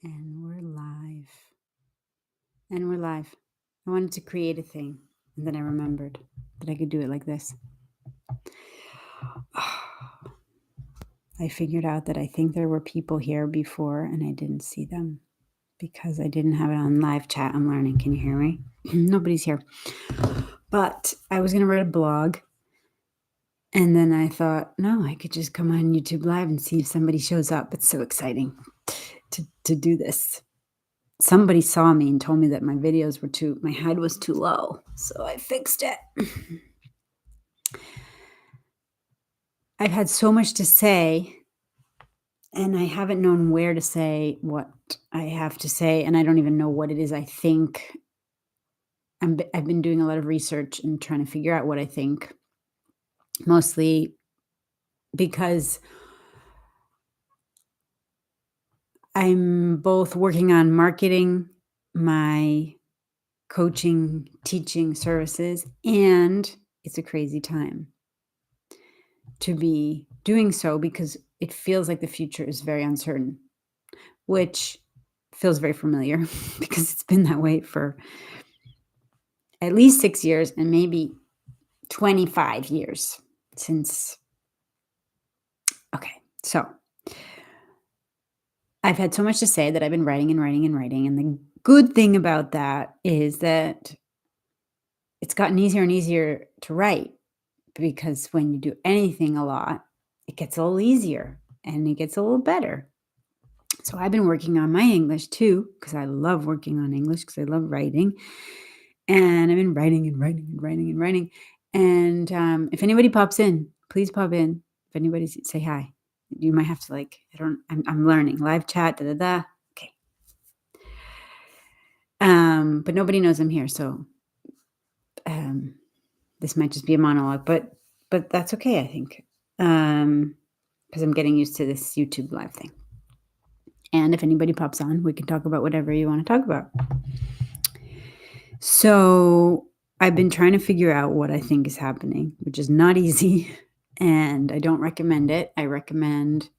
And we're live. And we're live. I wanted to create a thing, and then I remembered that I could do it like this. I figured out that I think there were people here before, and I didn't see them because I didn't have it on live chat. I'm learning. Can you hear me? Nobody's here. But I was going to write a blog, and then I thought, no, I could just come on YouTube Live and see if somebody shows up. It's so exciting to do this. Somebody saw me and told me that my videos were my head was too low. So I fixed it. I've had so much to say, and I haven't known where to say what I have to say, and I don't even know what it is I think. I've been doing a lot of research and trying to figure out what I think, mostly because I'm both working on marketing my coaching, teaching services, and it's a crazy time to be doing so because it feels like the future is very uncertain, which feels very familiar because it's been that way for at least 6 years and maybe 25 years since. Okay, so I've had so much to say that I've been writing and writing and writing, and the good thing about that is that it's gotten easier and easier to write because when you do anything a lot, it gets a little easier and it gets a little better. So I've been working on my English too because I love working on English because I love writing. And I've been writing and writing and writing and writing. And if anybody pops in, please pop in. If anybody say hi, you might have to I'm learning live chat. Da da da. Okay. But nobody knows I'm here, so this might just be a monologue. But that's okay, I think, because I'm getting used to this YouTube live thing. And if anybody pops on, we can talk about whatever you want to talk about. So I've been trying to figure out what I think is happening, which is not easy, and I don't recommend it. I recommend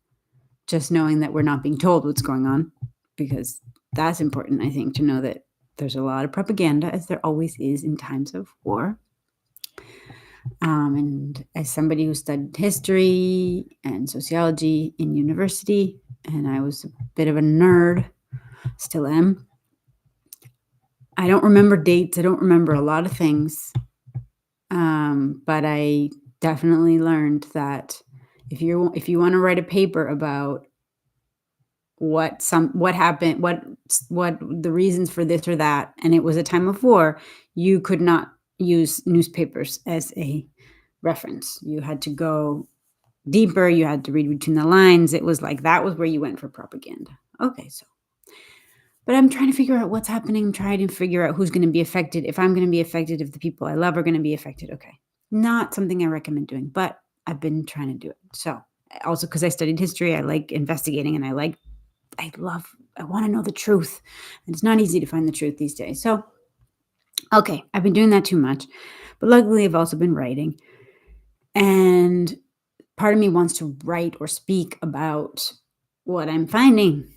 just knowing that we're not being told what's going on, because that's important, I think, to know that there's a lot of propaganda, as there always is in times of war. And as somebody who studied history and sociology in university, and I was a bit of a nerd, still am, I don't remember dates. I don't remember a lot of things. But I definitely learned that if you want to write a paper about what happened, what the reasons for this or that, and it was a time of war, you could not use newspapers as a reference. You had to go deeper. You had to read between the lines. It was like that was where you went for propaganda. Okay, but I'm trying to figure out what's happening. I'm trying to figure out who's going to be affected, if I'm going to be affected, if the people I love are going to be affected. Okay. Not something I recommend doing, but I've been trying to do it. So also because I studied history, I like investigating and I want to know the truth. And it's not easy to find the truth these days. So, okay, I've been doing that too much. But luckily, I've also been writing. And part of me wants to write or speak about what I'm finding.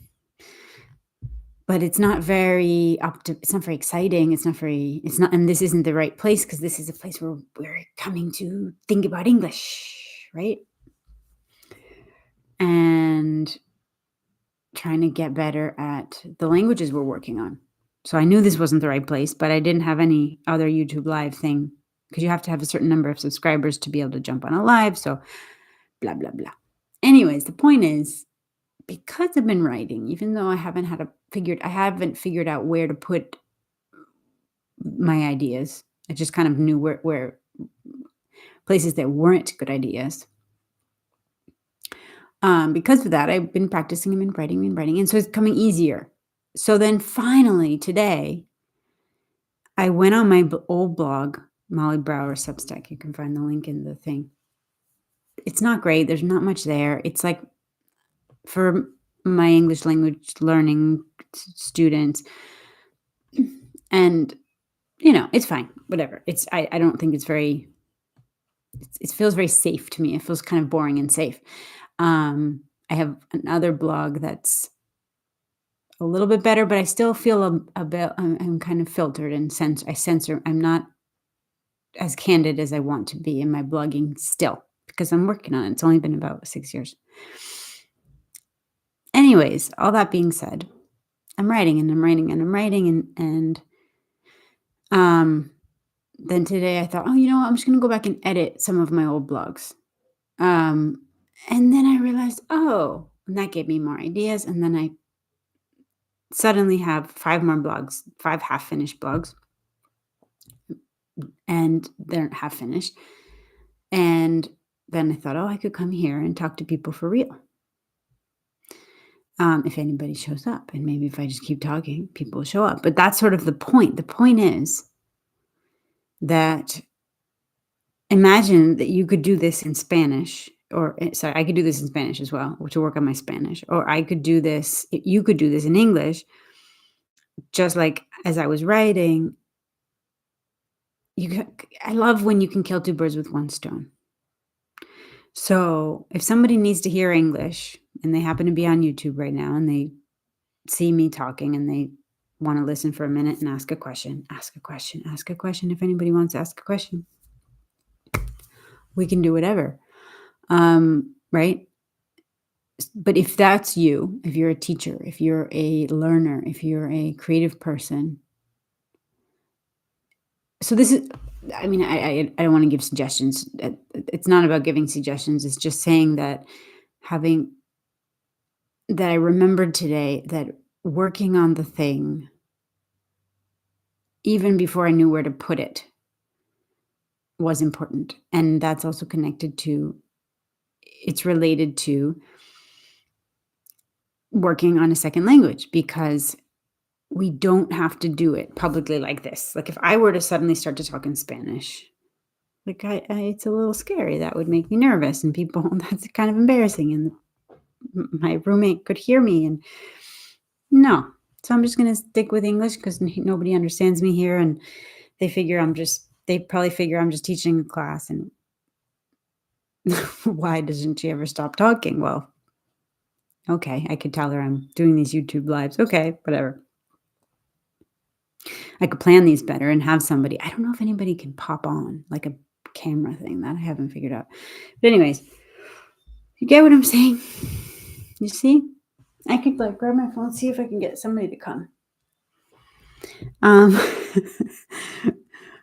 But it's not very it's not very exciting. And this isn't the right place because this is a place where we're coming to think about English, right? And trying to get better at the languages we're working on. So I knew this wasn't the right place, but I didn't have any other YouTube live thing because you have to have a certain number of subscribers to be able to jump on a live. So blah, blah, blah. Anyways, the point is, because I've been writing, even though I haven't figured out where to put my ideas. I just kind of knew where places that weren't good ideas. Because of that, I've been practicing and been writing, and so it's coming easier. So then finally today, I went on my old blog, Molly Brower Substack. You can find the link in the thing. It's not great. There's not much there. It's like for my English language learning students, and it's fine. Whatever. I don't think it's very. It feels very safe to me. It feels kind of boring and safe. I have another blog that's a little bit better, but I still feel a bit. I'm kind of filtered and I censor. I'm not as candid as I want to be in my blogging still because I'm working on it. It's only been about 6 years. Anyways, all that being said, I'm writing and I'm writing and I'm writing and then today I thought, oh, you know what? I'm just gonna go back and edit some of my old blogs. Um, and then I realized, oh, and that gave me more ideas. And then I suddenly have 5 more blogs, 5 half finished blogs, and they're half finished. And then I thought, oh, I could come here and talk to people for real. If anybody shows up, and maybe if I just keep talking, people will show up. But that's sort of the point. The point is that imagine that you could do this in Spanish, or sorry, I could do this in Spanish as well, to work on my Spanish, or I could do this, you could do this in English, just like as I was writing. I love when you can kill 2 birds with 1 stone. So if somebody needs to hear English and they happen to be on YouTube right now and they see me talking and they want to listen for a minute and ask a question, ask a question, ask a question. If anybody wants to ask a question, we can do whatever. Right? But if that's you, if you're a teacher, if you're a learner, if you're a creative person, so this is, I mean, I don't want to give suggestions. It's not about giving suggestions. It's just saying that I remembered today that working on the thing, even before I knew where to put it, was important. And that's also it's related to working on a second language, because we don't have to do it publicly like this. Like if I were to suddenly start to talk in Spanish, like it's a little scary. That would make me nervous, and people, that's kind of embarrassing. And my roommate could hear me, and no. So I'm just going to stick with English because nobody understands me here. And they probably figure I'm just teaching a class. And why doesn't she ever stop talking? Well, okay, I could tell her I'm doing these YouTube lives. Okay, whatever. I could plan these better and have somebody. I don't know if anybody can pop on like a camera thing. That I haven't figured out. But anyways, you get what I'm saying? You see? I could like grab my phone, see if I can get somebody to come.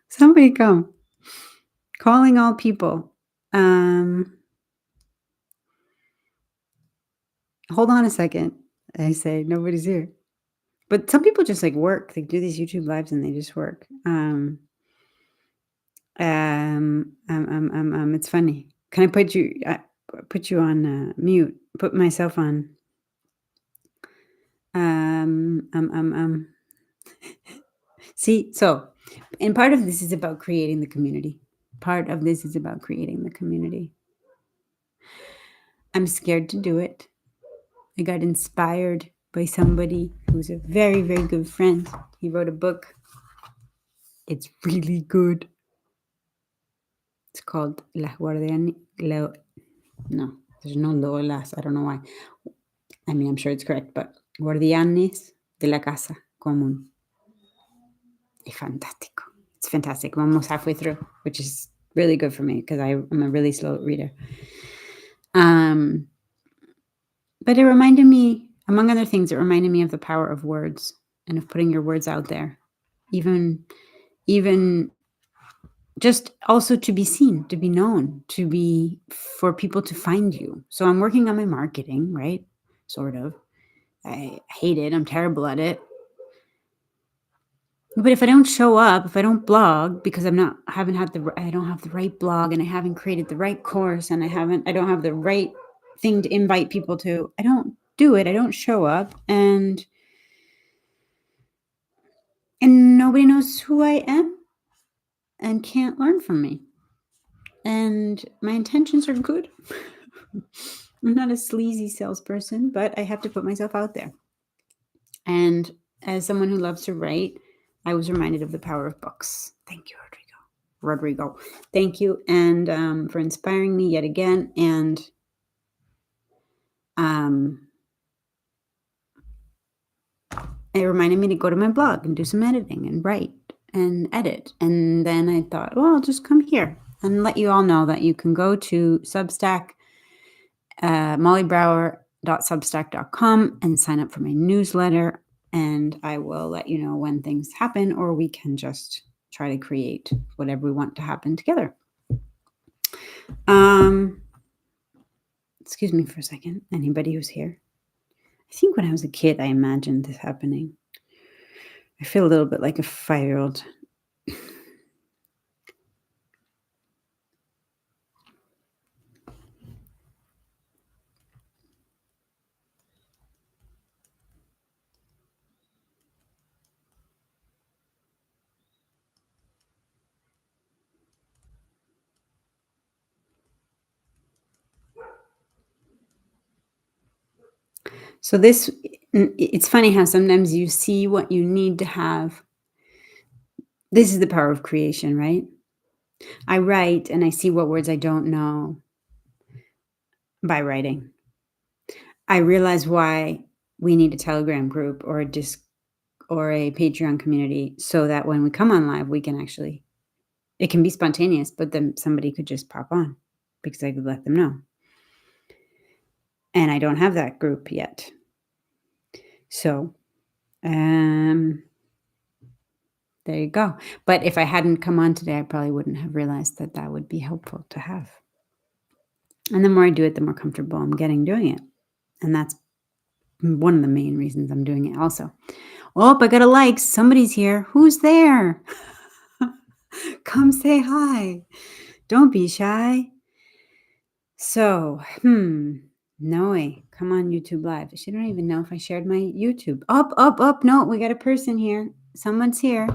Somebody come. Calling all people. Hold on a second. I say nobody's here. But some people just like work. They do these YouTube lives and they just work. It's funny. Can I put you on mute? Put myself on. See, so, and part of this is about creating the community. Part of this is about creating the community. I'm scared to do it. I got inspired by somebody who's a very, very good friend. He wrote a book. It's really good. It's called Las Guardianas. No, there's no Lolas. I don't know why. I mean, I'm sure it's correct, but Guardianes de la Casa Común. Es fantástico. It's fantastic. I'm almost halfway through, which is really good for me because I'm a really slow reader. But it reminded me, among other things, it reminded me of the power of words and of putting your words out there. Even just also to be seen, to be known, for people to find you. So I'm working on my marketing, right? Sort of. I hate it. I'm terrible at it. But if I don't show up, if I don't blog, because I don't have the right blog, and I haven't created the right course, and I don't have the right thing to invite people to, I don't do it. I don't show up, and nobody knows who I am and can't learn from me. And my intentions are good. I'm not a sleazy salesperson, but I have to put myself out there. And as someone who loves to write, I was reminded of the power of books. Thank you, Rodrigo. Thank you, and for inspiring me yet again. And it reminded me to go to my blog and do some editing and write and edit. And then I thought, well, I'll just come here and let you all know that you can go to Substack, mollybrower.substack.com, and sign up for my newsletter. And I will let you know when things happen, or we can just try to create whatever we want to happen together. Excuse me for a second. Anybody who's here? I think when I was a kid, I imagined this happening. I feel a little bit like a 5-year-old. So it's funny how sometimes you see what you need to have. This is the power of creation, right? I write and I see what words I don't know by writing. I realize why we need a Telegram group or a Patreon community, so that when we come on live, we can actually, it can be spontaneous, but then somebody could just pop on because I could let them know. And I don't have that group yet. So, there you go. But if I hadn't come on today, I probably wouldn't have realized that that would be helpful to have. And the more I do it, the more comfortable I'm getting doing it. And that's one of the main reasons I'm doing it also. Oh, I got a like. Somebody's here. Who's there? Come say hi. Don't be shy. So, Noe, come on YouTube Live. She don't even know if I shared my YouTube. Up. No, we got a person here. Someone's here.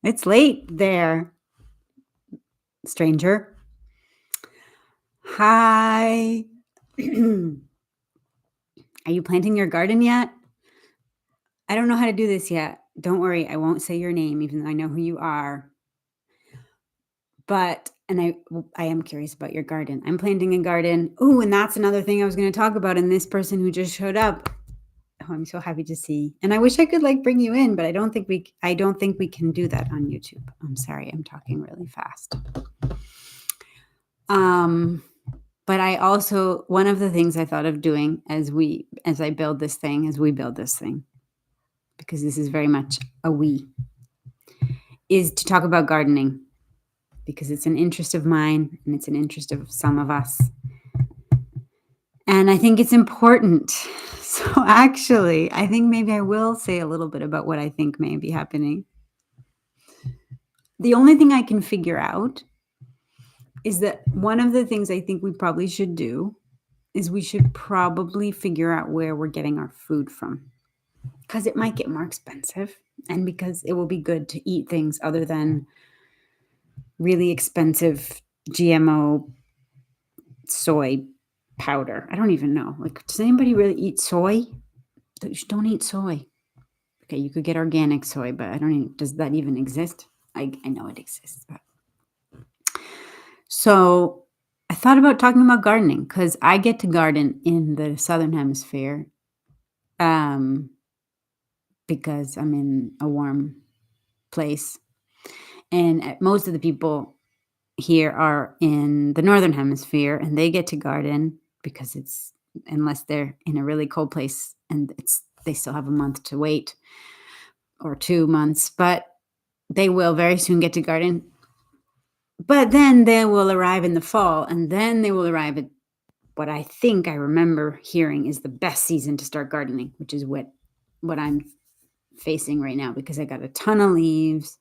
It's late there, stranger. Hi. Are you planting your garden yet? I don't know how to do this yet. Don't worry, I won't say your name, even though I know who you are. But, and I am curious about your garden. I'm planting a garden. Oh, and that's another thing I was going to talk about. And this person who just showed up, oh, I'm so happy to see. And I wish I could bring you in, but I don't think we can do that on YouTube. I'm sorry, I'm talking really fast. But I also, one of the things I thought of doing as we build this thing, because this is very much a we, is to talk about gardening, because it's an interest of mine and it's an interest of some of us. And I think it's important. So actually, I think maybe I will say a little bit about what I think may be happening. The only thing I can figure out is that one of the things I think we probably should do is we should probably figure out where we're getting our food from, because it might get more expensive and because it will be good to eat things other than really expensive GMO soy powder. I don't even know. Does anybody really eat soy? Don't eat soy. Okay, you could get organic soy, but does that even exist? I know it exists, but. So I thought about talking about gardening because I get to garden in the Southern Hemisphere because I'm in a warm place. And most of the people here are in the Northern Hemisphere, and they get to garden because unless they're in a really cold place, and they still have a month to wait or 2 months, but they will very soon get to garden. But then they will arrive in the fall, and then they will arrive at what I think I remember hearing is the best season to start gardening, which is what I'm facing right now, because I got a ton of leaves,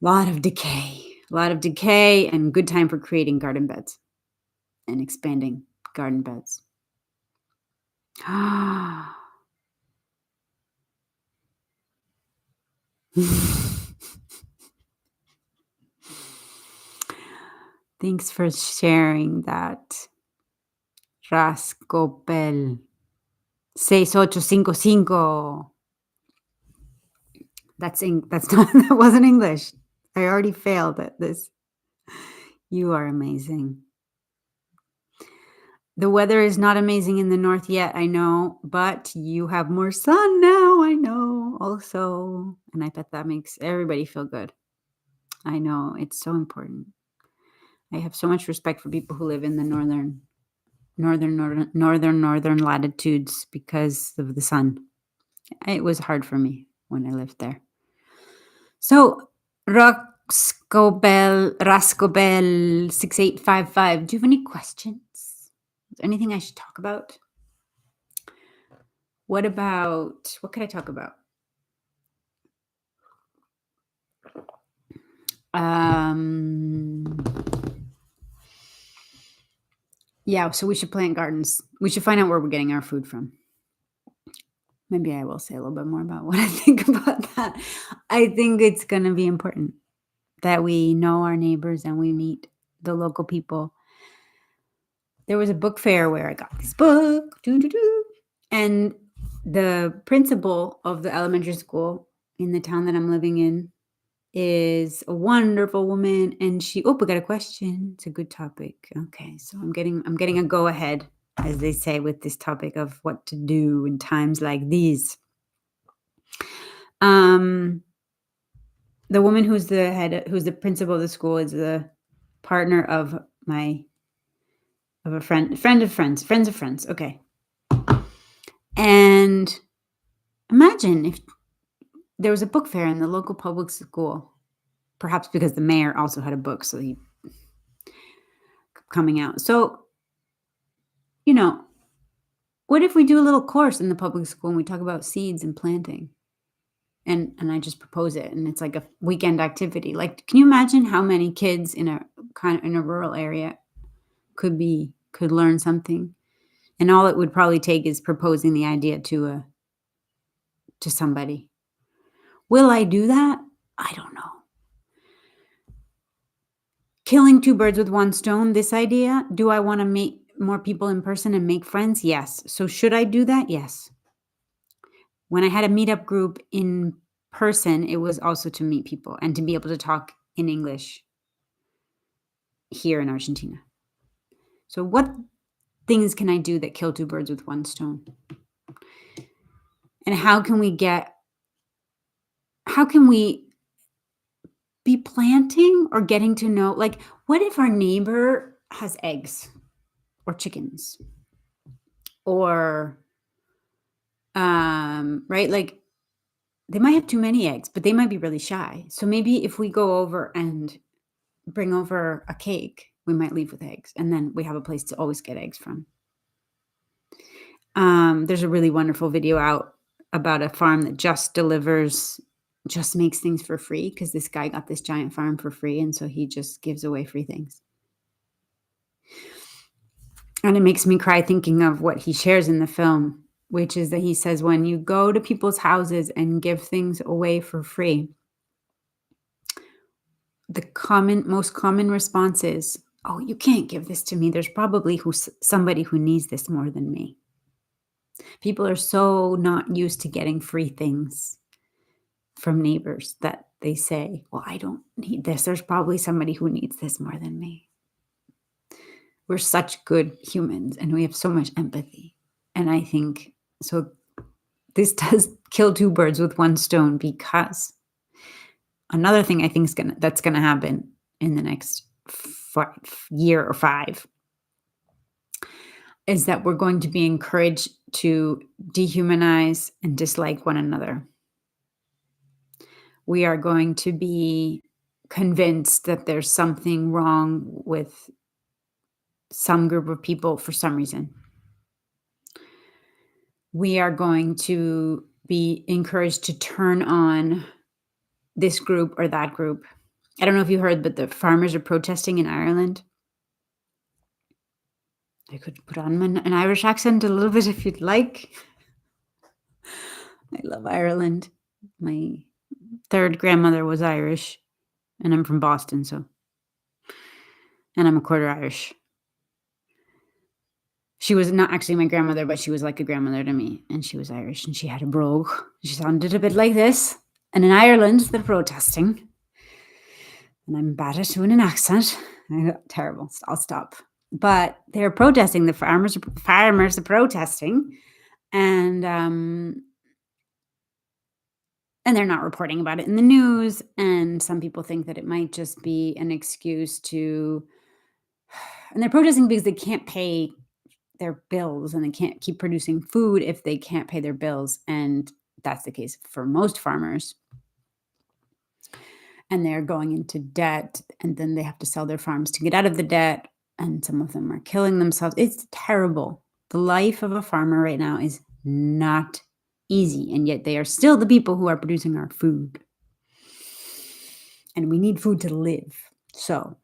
a lot of decay, and good time for creating garden beds and expanding garden beds. Thanks for sharing that, Rascopel 6855. That wasn't English. I already failed at this. You are amazing. The weather is not amazing in the north yet, I know, but you have more sun now, I know, also. And I bet that makes everybody feel good. I know, it's so important. I have so much respect for people who live in the northern latitudes because of the sun. It was hard for me when I lived there. So, Rascobel 6855, do you have any questions? Is there anything I should talk about? What could I talk about? Yeah, so we should plant gardens. We should find out where we're getting our food from. Maybe I will say a little bit more about what I think about that. I think it's going to be important that we know our neighbors and we meet the local people. There was a book fair where I got this book, and the principal of the elementary school in the town that I'm living in is a wonderful woman, and we got a question. It's a good topic. Okay, so I'm getting a go ahead, as they say, with this topic of what to do in times like these. The woman who's the principal of the school is the partner of a friend of friends. Okay. And imagine if there was a book fair in the local public school, perhaps because the mayor also had a book, so he coming out. So, what if we do a little course in the public school and we talk about seeds and planting? And I just propose it, and it's like a weekend activity. Like, can you imagine how many kids in a rural area could learn something? And all it would probably take is proposing the idea to somebody. Will I do that? I don't know. Killing two birds with one stone, this idea. Do I want to meet more people in person and make friends? Yes. So should I do that? Yes. When I had a meetup group in person, it was also to meet people and to be able to talk in English here in Argentina. So what things can I do that kill two birds with one stone? And how can we be planting or getting to know, like, what if our neighbor has eggs or chickens or, right? Like, they might have too many eggs, but they might be really shy. So maybe if we go over and bring over a cake, we might leave with eggs, and then we have a place to always get eggs from. There's a really wonderful video out about a farm that just makes things for free, because this guy got this giant farm for free, and so he just gives away free things. And it makes me cry thinking of what he shares in the film, which is that he says, when you go to people's houses and give things away for free, the most common response is, oh, you can't give this to me. There's probably somebody who needs this more than me. People are so not used to getting free things from neighbors that they say, well, I don't need this. There's probably somebody who needs this more than me. We're such good humans and we have so much empathy. And I think, so this does kill two birds with one stone, because another thing I think that's going to happen in the next year or 5 is that we're going to be encouraged to dehumanize and dislike one another. We are going to be convinced that there's something wrong with some group of people for some reason. We are going to be encouraged to turn on this group or that group. I don't know if you heard, but the farmers are protesting in Ireland. I could put on an Irish accent a little bit if you'd like. I love Ireland. My third grandmother was Irish, and I'm from Boston, and I'm a quarter Irish. She was not actually my grandmother, but she was like a grandmother to me, and she was Irish, and she had a brogue. She sounded a bit like this. And in Ireland, they're protesting. And I'm bad at doing an accent. Terrible. I'll stop. but they're protesting. The farmers are protesting, and and they're not reporting about it in the news. And some people think that it might just be an excuse to, and they're protesting because they can't pay their bills and they can't keep producing food if they can't pay their bills. And that's the case for most farmers. And they're going into debt, and then they have to sell their farms to get out of the debt. And some of them are killing themselves. It's terrible. The life of a farmer right now is not easy. And yet they are still the people who are producing our food. And we need food to live. So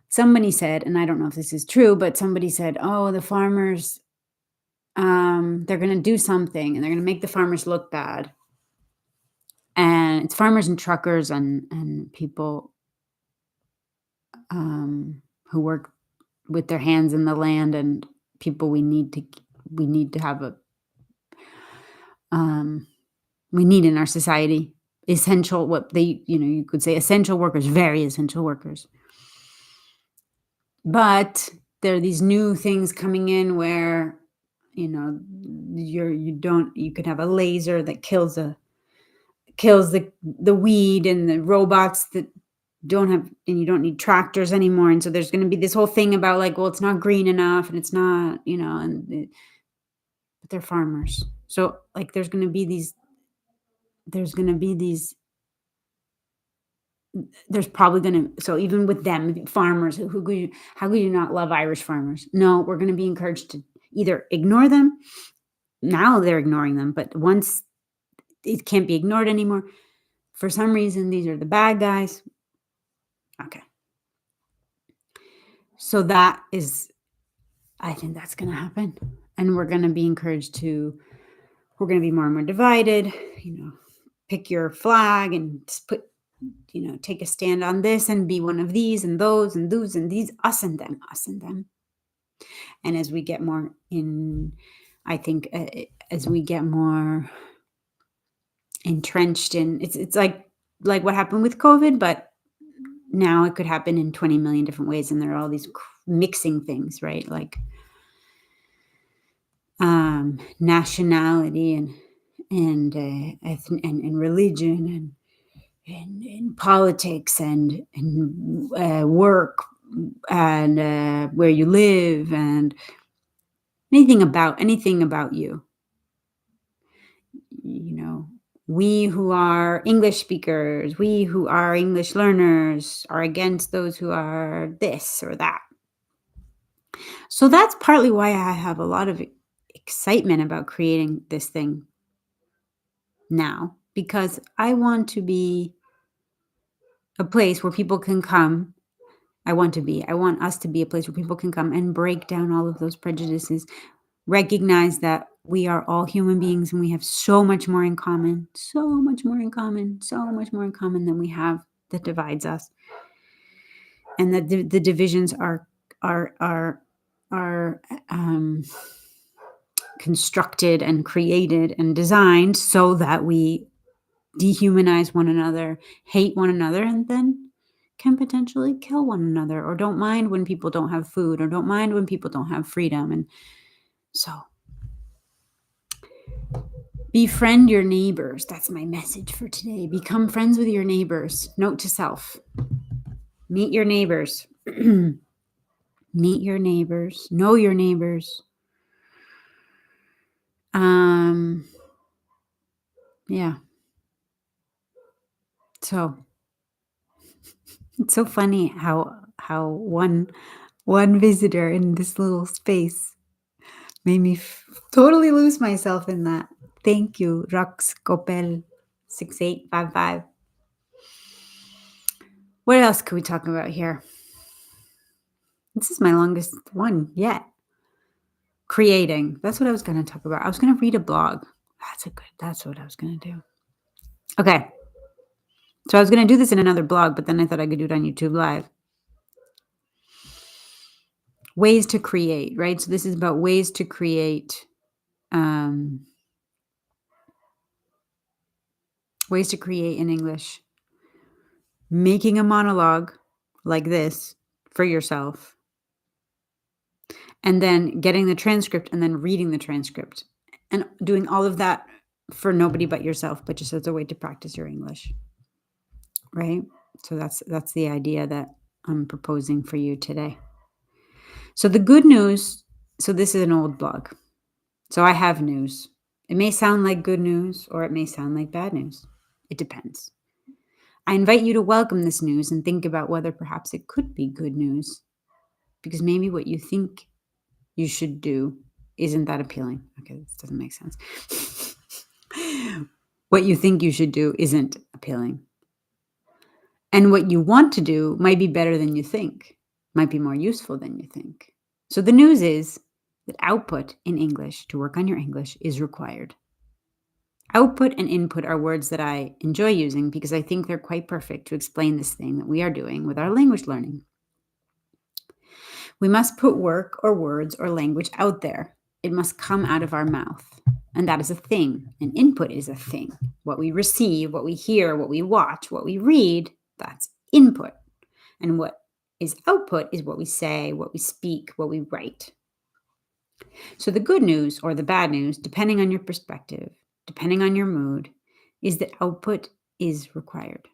somebody said, and I don't know if this is true, but somebody said, oh, the farmers, they're going to do something and they're going to make the farmers look bad. And it's farmers and truckers and people who work with their hands in the land, and people we need to have a we need in our society, essential, what they, you could say essential workers, very essential workers. But there are these new things coming in where, you could have a laser that kills the weed, and the robots that don't have, and you don't need tractors anymore. And so there's going to be this whole thing about, like, well, it's not green enough, and it's not, but they're farmers. So, like, there's probably going to, so even with them, farmers, how could you not love Irish farmers? No, we're going to be encouraged to either ignore them. Now they're ignoring them, but once it can't be ignored anymore, for some reason, these are the bad guys. Okay. So I think that's going to happen. And we're going to be we're going to be more and more divided, pick your flag and put, take a stand on this and be one of these and those and those and these, us and them, us and them. And as we get more I think as we get more entrenched in, it's like what happened with COVID, but now it could happen in 20 million different ways. And there are all these mixing things, right? Like nationality and religion and politics and work and where you live and anything about you. We who are English speakers, we who are English learners are against those who are this or that. So that's partly why I have a lot of excitement about creating this thing now, because I want to be a place where people can come. I want us to be a place where people can come and break down all of those prejudices, recognize that we are all human beings and we have so much more in common, than we have that divides us. And that the divisions are constructed and created and designed so that we dehumanize one another, hate one another, and then can potentially kill one another, or don't mind when people don't have food, or don't mind when people don't have freedom. And so befriend your neighbors. That's my message for today. Become friends with your neighbors. Note to self: meet your neighbors. Meet your neighbors. Know your neighbors. Yeah. So it's so funny how one visitor in this little space made me totally lose myself in that. Thank you, Rox Copel 6855. What else could we talk about here? This is my longest one yet. Creating. That's what I was going to talk about. I was going to read a blog. That's what I was going to do. Okay. So I was going to do this in another blog, but then I thought I could do it on YouTube Live. Ways to create, right? So this is about ways to create, ways to create in English. Making a monologue like this for yourself. and then getting the transcript and then reading the transcript and doing all of that for nobody but yourself, but just as a way to practice your English, right? So that's the idea that I'm proposing for you today. So the good news, so this is an old blog. So I have news. It may sound like good news or it may sound like bad news. It depends. I invite you to welcome this news and think about whether perhaps it could be good news, because maybe what you think you should do isn't that appealing. Okay, this doesn't make sense. What you think you should do isn't appealing. And what you want to do might be better than you think, might be more useful than you think. So the news is that output in English to work on your English is required. Output and input are words that I enjoy using because I think they're quite perfect to explain this thing that we are doing with our language learning. We must put work or words or language out there. It must come out of our mouth. And that is a thing. An input is a thing. What we receive, what we hear, what we watch, what we read, that's input. And what is output is what we say, what we speak, what we write. So the good news or the bad news, depending on your perspective, depending on your mood, is that output is required.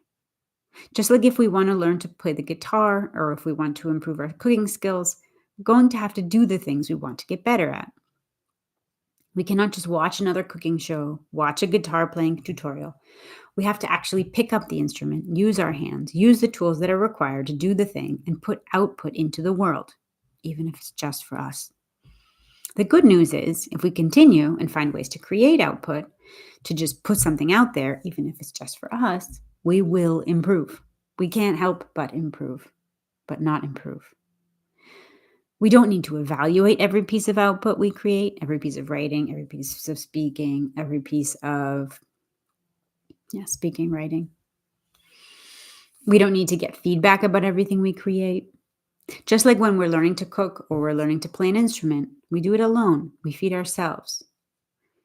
Just like if we want to learn to play the guitar or if we want to improve our cooking skills, we're going to have to do the things we want to get better at. We cannot just watch another cooking show, watch a guitar playing tutorial. We have to actually pick up the instrument, use our hands, use the tools that are required to do the thing, and put output into the world, even if it's just for us. The good news is, if we continue and find ways to create output, to just put something out there, even if it's just for us, we will improve. We can't help but improve, but not improve. We don't need to evaluate every piece of output we create, every piece of writing, every piece of speaking, every piece of speaking, writing. We don't need to get feedback about everything we create. Just like when we're learning to cook or we're learning to play an instrument, we do it alone. We feed ourselves.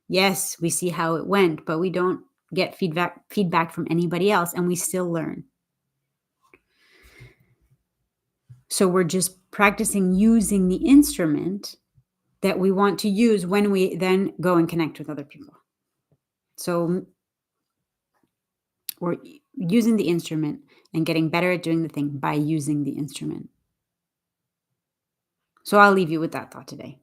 Yes, we see how it went, but we don't get feedback from anybody else, and we still learn. So we're just practicing using the instrument that we want to use when we then go and connect with other people. So we're using the instrument and getting better at doing the thing by using the instrument. So I'll leave you with that thought today.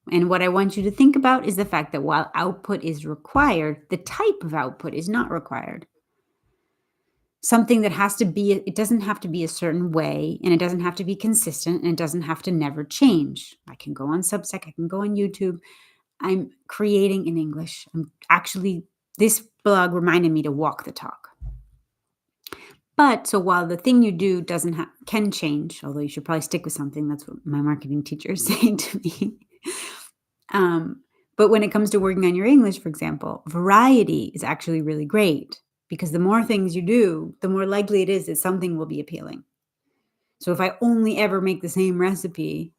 And what I want you to think about is the fact that while output is required, the type of output is not required. Something that has to be, it doesn't have to be a certain way, and it doesn't have to be consistent, and it doesn't have to never change. I can go on Substack, I can go on YouTube. I'm creating in English. This blog reminded me to walk the talk. But so while the thing you do can change, although you should probably stick with something, that's what my marketing teacher is saying to me. But when it comes to working on your English, for example, variety is actually really great, because the more things you do, the more likely it is that something will be appealing. So if I only ever make the same recipe,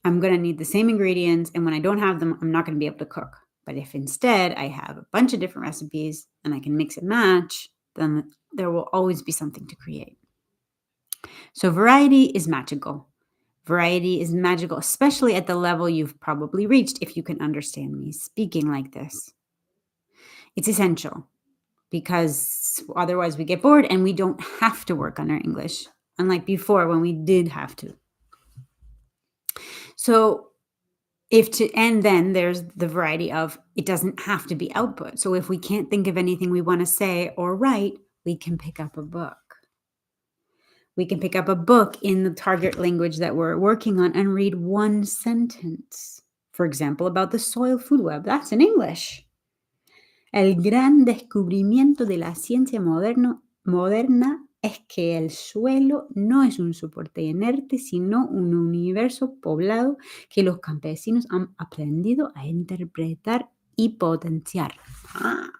I'm going to need the same ingredients. And when I don't have them, I'm not going to be able to cook. But if instead I have a bunch of different recipes and I can mix and match, then there will always be something to create. So variety is magical. Variety is magical, especially at the level you've probably reached if you can understand me speaking like this. It's essential, because otherwise we get bored and we don't have to work on our English, unlike before when we did have to. So and then there's the variety of, it doesn't have to be output. So if we can't think of anything we want to say or write, we can pick up a book. We can pick up a book in the target language that we're working on and read one sentence. For example, about the soil food web. That's in English. El gran descubrimiento de la ciencia moderna es que el suelo no es un soporte inerte, sino un universo poblado que los campesinos han aprendido a interpretar y potenciar.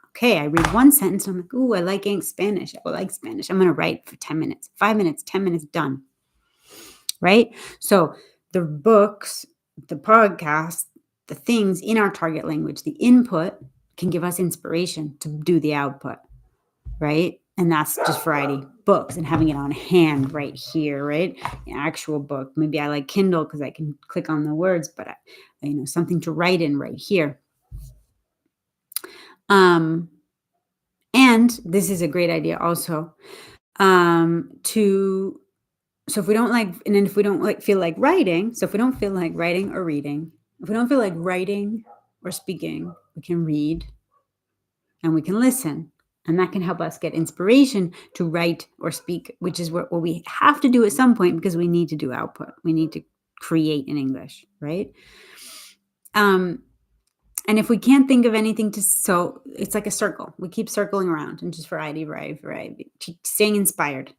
Okay, I read one sentence, I'm like, ooh, I like Spanish. I like Spanish. I'm going to write for 10 minutes, 5 minutes, 10 minutes, done. Right? So the books, the podcasts, the things in our target language, the input can give us inspiration to do the output, right? And that's just variety. Books and having it on hand right here, right? An actual book. Maybe I like Kindle because I can click on the words, but something to write in right here. And this is a great idea also. So if we don't like, and then if we don't feel like writing, so if we don't feel like writing or reading, if we don't feel like writing or speaking, we can read and we can listen. And that can help us get inspiration to write or speak, which is what we have to do at some point because we need to do output. We need to create in English, right? And if we can't think of anything so it's like a circle. We keep circling around and just variety, staying inspired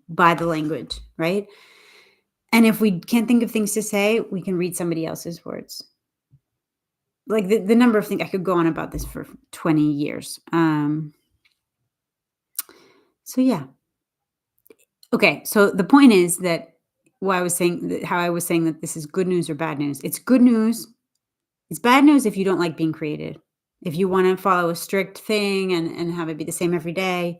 by the language, right? And if we can't think of things to say, we can read somebody else's words. Like the number of things, I could go on about this for 20 years. So yeah. Okay, so the point is that how I was saying that this is good news or bad news. It's good news. It's bad news if you don't like being creative. If you want to follow a strict thing and have it be the same every day,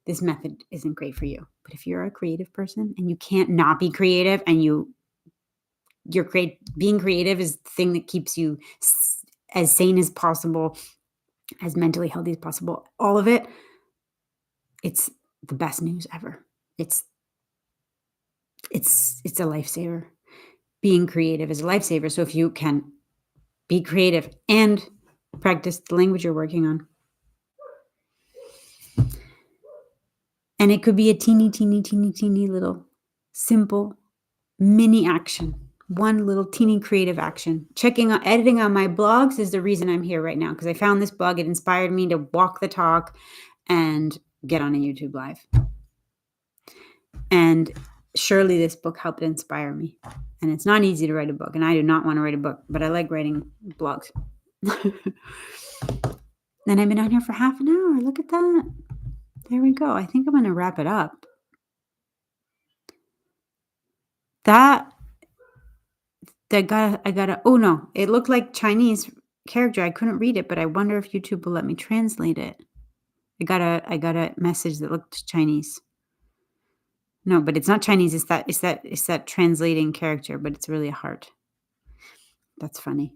this method isn't great for you. But if you're a creative person and you can't not be creative and being creative is the thing that keeps you as sane as possible, as mentally healthy as possible, all of it, it's the best news ever. It's a lifesaver. Being creative is a lifesaver. So if you can be creative and practice the language you're working on. And it could be a teeny little simple mini action. One little teeny creative action. Editing on my blogs is the reason I'm here right now, because I found this blog. It inspired me to walk the talk and get on a YouTube Live. And surely this book helped inspire me. And it's not easy to write a book, and I do not want to write a book, but I like writing blogs. Then I've been on here for half an hour. Look at that. There we go. I think I'm going to wrap it up. Oh no, it looked like Chinese character. I couldn't read it, but I wonder if YouTube will let me translate it. I got a message that looked Chinese. No, but it's not Chinese. It's that translating character, but it's really a heart. That's funny.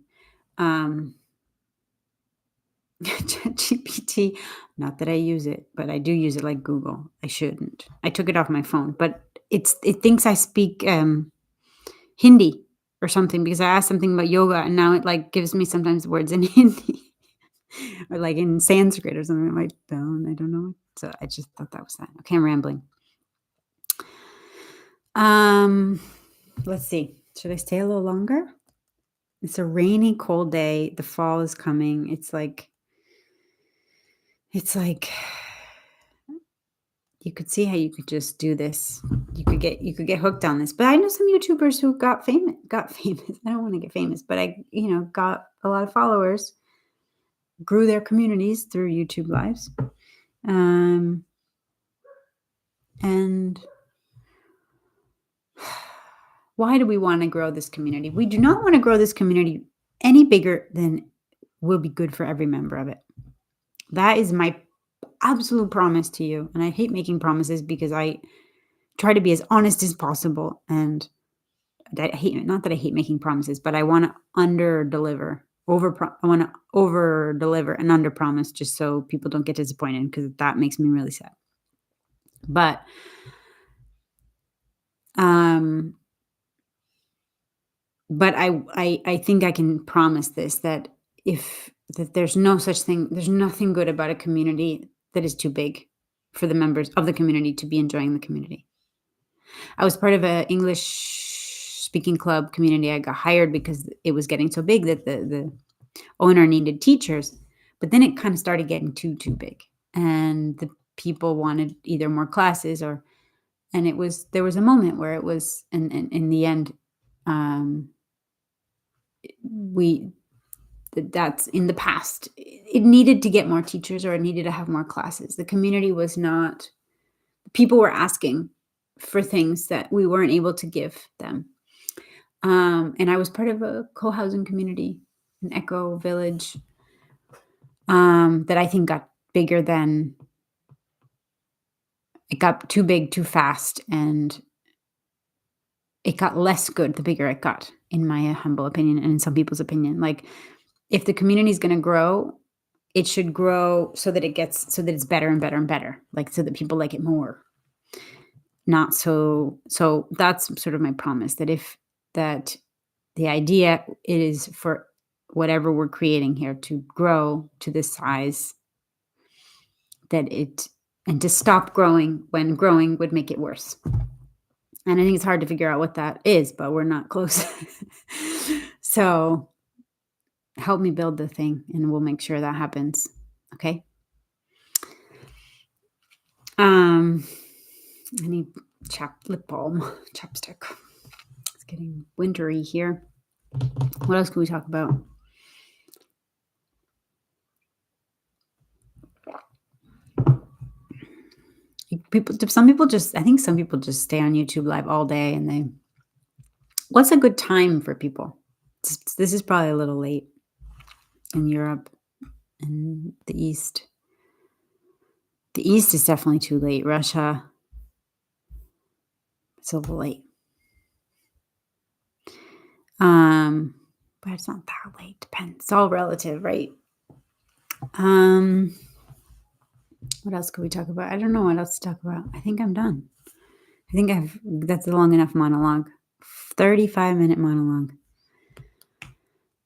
ChatGPT, not that I use it, but I do use it like Google. I shouldn't. I took it off my phone, but it thinks I speak Hindi or something because I asked something about yoga, and now it gives me sometimes words in Hindi or like in Sanskrit or something. I don't know. So I just thought that was that. Okay, I'm rambling. Let's see. Should I stay a little longer? It's a rainy, cold day. The fall is coming. It's like you could see how you could just do this. You could get hooked on this. But I know some YouTubers who got famous. I don't want to get famous, but I got a lot of followers, grew their communities through YouTube Lives. And why do we want to grow this community? We do not want to grow this community any bigger than will be good for every member of it. That is my absolute promise to you. And I hate making promises because I try to be as honest as possible. And not that I hate making promises, but I want to under-deliver. I want to over-deliver and under-promise just so people don't get disappointed, because that makes me really sad. But I think I can promise this, that there's no such thing, there's nothing good about a community that is too big for the members of the community to be enjoying the community. I was part of an English speaking club community. I got hired because it was getting so big that the owner needed teachers, but then it kind of started getting too big, and the people wanted either more classes there was a moment where it was, and in the end, that's in the past. It needed to get more teachers, or it needed to have more classes. The community was not, people were asking for things that we weren't able to give them. And I was part of a co-housing community, an eco village, that I think got bigger than it got too big too fast, and it got less good the bigger it got, in my humble opinion and in some people's opinion. Like, if the community is gonna grow, it should grow so that it's better and better and better, like, so that people like it more. Not so that's sort of my promise, that the idea is for whatever we're creating here to grow to this size that it and to stop growing when growing would make it worse. And I think it's hard to figure out what that is, but we're not close. So, help me build the thing, and we'll make sure that happens, okay? Um, I need lip balm, chapstick. It's getting wintry here. What else can we talk about? Some people just I think some people just stay on YouTube Live all day, and they what's a good time for people? This is probably a little late in Europe and the East. The East is definitely too late. Russia, it's a little late. But it's not that late. Depends. It's all relative, right? What else could we talk about? I don't know what else to talk about. I think I'm done. That's a long enough monologue. 35-minute monologue.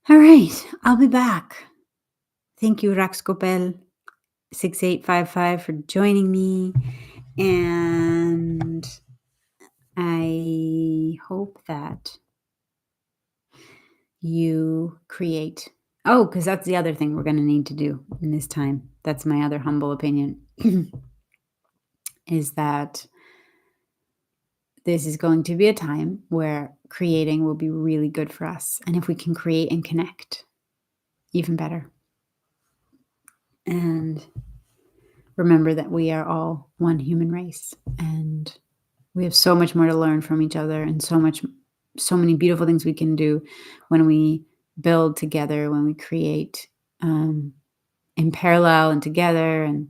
All right, I'll be back. Thank you, Raxcopel 6855 for joining me. And I hope that you create. Oh, because that's the other thing we're going to need to do in this time. That's my other humble opinion. Is that this is going to be a time where creating will be really good for us. And if we can create and connect, even better. And remember that we are all one human race, and we have so much more to learn from each other, and so many beautiful things we can do when we build together, when we create in parallel and together, and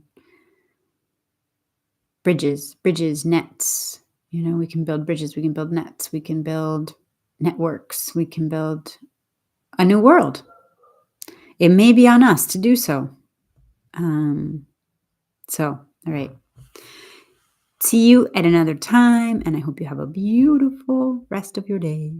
bridges, nets. We can build bridges, we can build nets, we can build networks, we can build a new world. It may be on us to do so. All right. See you at another time, and I hope you have a beautiful rest of your day.